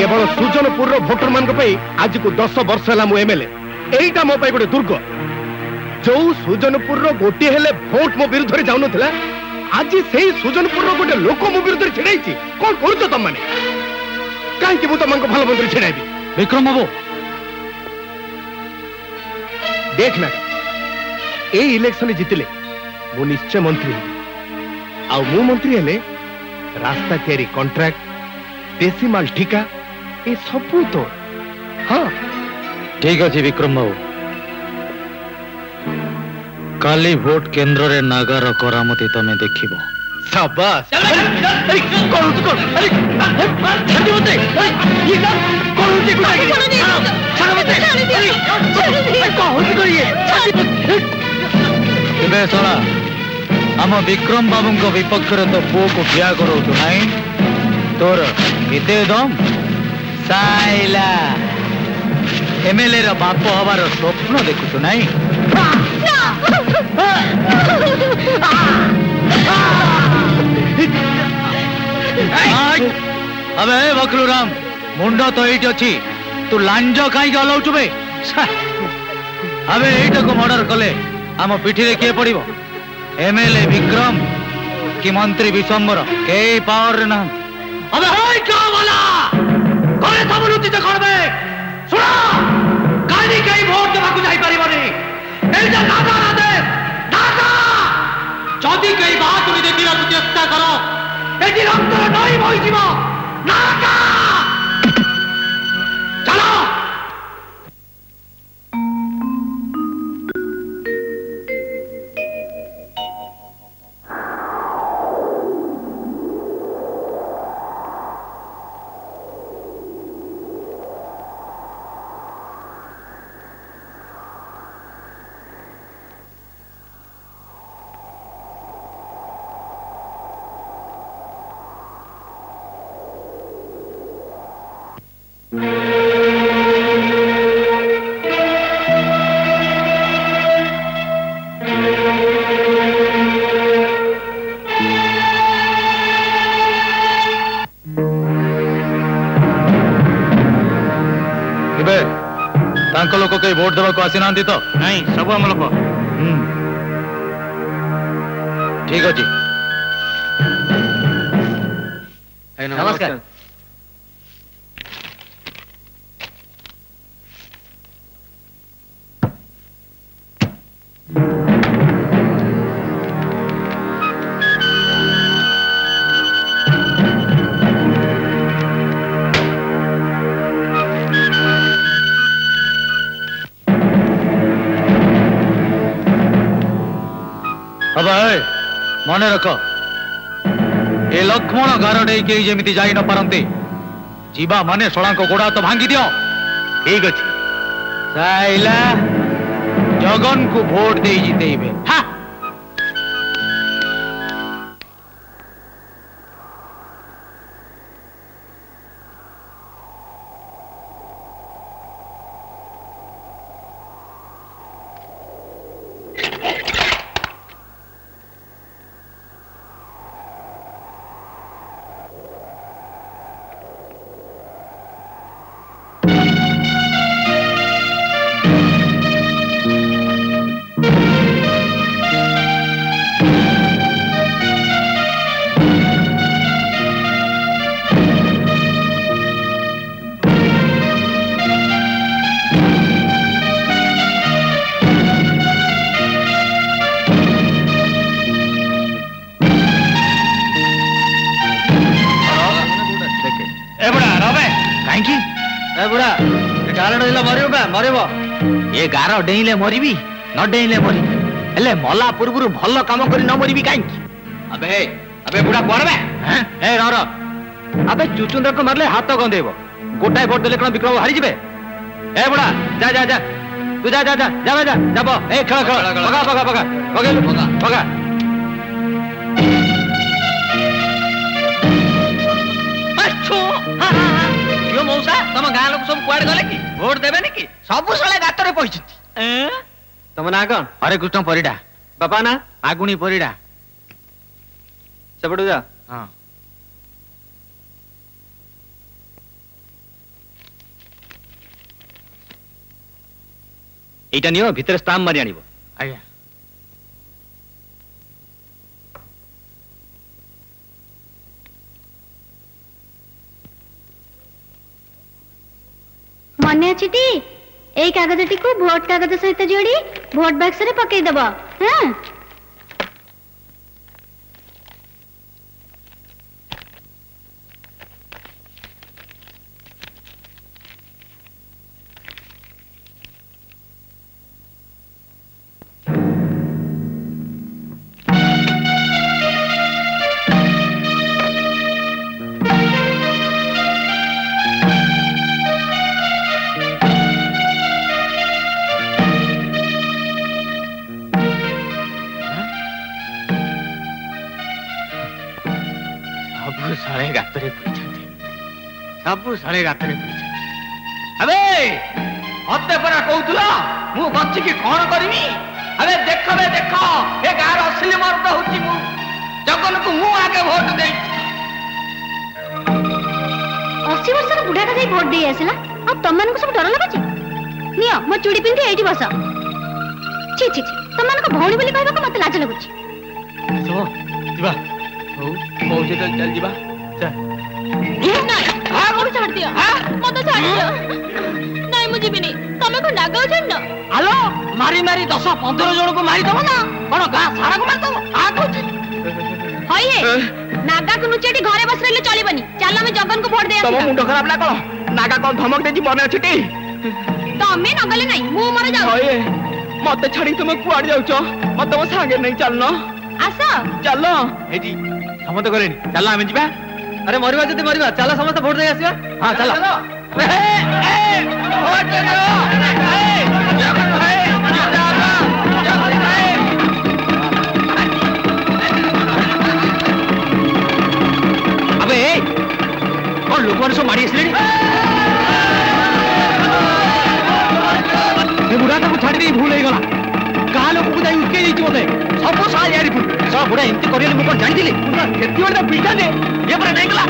केवल सुजनपुर भोटर मान आज को 10 वर्ष है मु एमएलए एटा मो गोटे दुर्ग जो सुजनपुर गोटे हेले भोट मो विरुद्ध रे जाउन थिला आज से सुजनपुर गोटे लोक मो विरुद्ध रे छिड़ाई कौन करूछ तुम माने कहीं मु तुमको भल मंत्री छिड़ाइबी विक्रम बाबू देखना ए इलेक्शन जितले मु निश्चय मंत्री आउ मु मंत्री हेले रास्ता तैयारी कॉन्ट्रैक्ट देसी माल ठिका ये सब तो हाँ ठीक अच्छे विक्रम बाबू काली भोट केंद्र रे नागार करामती तमें देखिबो शाबाश कौन अरे छाड़ी मते ये कौन होती छाड़ मते कौन करिए एबे सोला हम विक्रम बाबू को विपक्ष रे तो पुओ को बिया करो तो नहीं तोर केते दम साइला एमएलए रो बाप हबार स्वप्न देखु तो नहीं अबे बकलूराम मुंडा तो एटी अच्छी तू लांज कहीं हलाउचु बे अबे एटा को मर्डर कले आम पिठी रे किए पड़िबो एमएलए विक्रम कि मंत्री विशंबर के पावर ना अबे हाय क्या वाला करे सब लुटी ते करबे सुना काली कई वोट देबा को जाई परिबनी एटा नागा दे नागा जदी कई बात तुम देखिला तू चेष्टा करो एटी रक्त नहीं बहि जीवो नागा चलो लोक कई वोट देवा को आसी ना तो नहीं सब आम लोक ठीक अच्छे नमस्कार मन रख ए लक्ष्मण गारडे के जमी जा न पारते जीवा माने शोला को गोड़ा तो भांगी दियो ठीक अच्छे साइला जगन को भोट दे जीतेबे हाँ ये गार डेले मरबी न डेले मरी हेले मला पूर्व भल काम कर न मरबी कहीं अबे अबे बुढ़ा पड़े ए रह अबे चुचुंदर को मारले हाथ गंदेब गोटाए भोट देले विक्रम हारी जाए ए बुढ़ा जा जा जा तू जा जा जा जा जा जा ए खेल खेल पगा पगा पगा पगेलु पगा पगा यो मौसा तुम गाँ लोक सब कुआड़े गले कि भोट देवे कि सब साले गातर पहुंची तुम ना कौन हरे कृष्ण परिडा बापा ना आगुणी परिडा सेपटू जा हाँ এইটা নিও ভিতরে স্টাম্প মারি আনিব। আজ্ঞা मने अच्छी टी এই কাগজটিକୁ ভোট কাগজ সহিত ଯୋଡ଼ି ভোট বাক্সରେ ପକେଇ ଦେବ। হ্যাঁ सारे गातरे पड़छन्ते सब सारे गातरे पड़छन्ते। अबे हत्ते परा कहउतला मु बच्ची की कोन करमी। अबे देख ए गार असली मर्द होची मु जगन को मु आगे वोट दे 80 वर्षर बुढ़ा का वोट दे आसला अब तुम मन को सब डर लागछि। नियो मो चूड़ी पिंदी एठी बस। छी छी छी तुम मन को भौणी बोली कहबा को मते लाज लागछि। सो जीवा हो पहुंचे चल जीवा चल। नहीं हां को छोड़ दियो। हां मत छोड़ दियो। नहीं मुझे भी नहीं तमे को नागाउ छन न। हेलो मारी मारी 10-15 जन को मारी दबो ना कोन गा सारा को मार दबो आ कहछि। होइए नागा को नुचेटी घरे बस रहले चलिबनी। चल हम जगन को वोट दे आसी। तम मुंड खराब लागो नागा कोन धमक देजी मने छिटी। तमे नगले नहीं मु मर जाऊ। होइए मते छड़ी तुम कुआड जाउछो मते मो संगे नहीं चलनो। आसा चलो एजी समत करेनी चल आमे जीवा। अरे मरिबा जति मरिबा चल समस्त वोट दे आसीबा। हां चलो वोट दे जगन भाई जगन भाई। अबे कौन लोग सब मारी आसले बुढ़ा को छाड़ी दे भूल गला कहा लोक को जाई उके दैछि मते सब साल यारी सब बुढ़ा एंती करियले मु कोन जानि दिले केति बडा पिटा दे ये पर नहीं गला।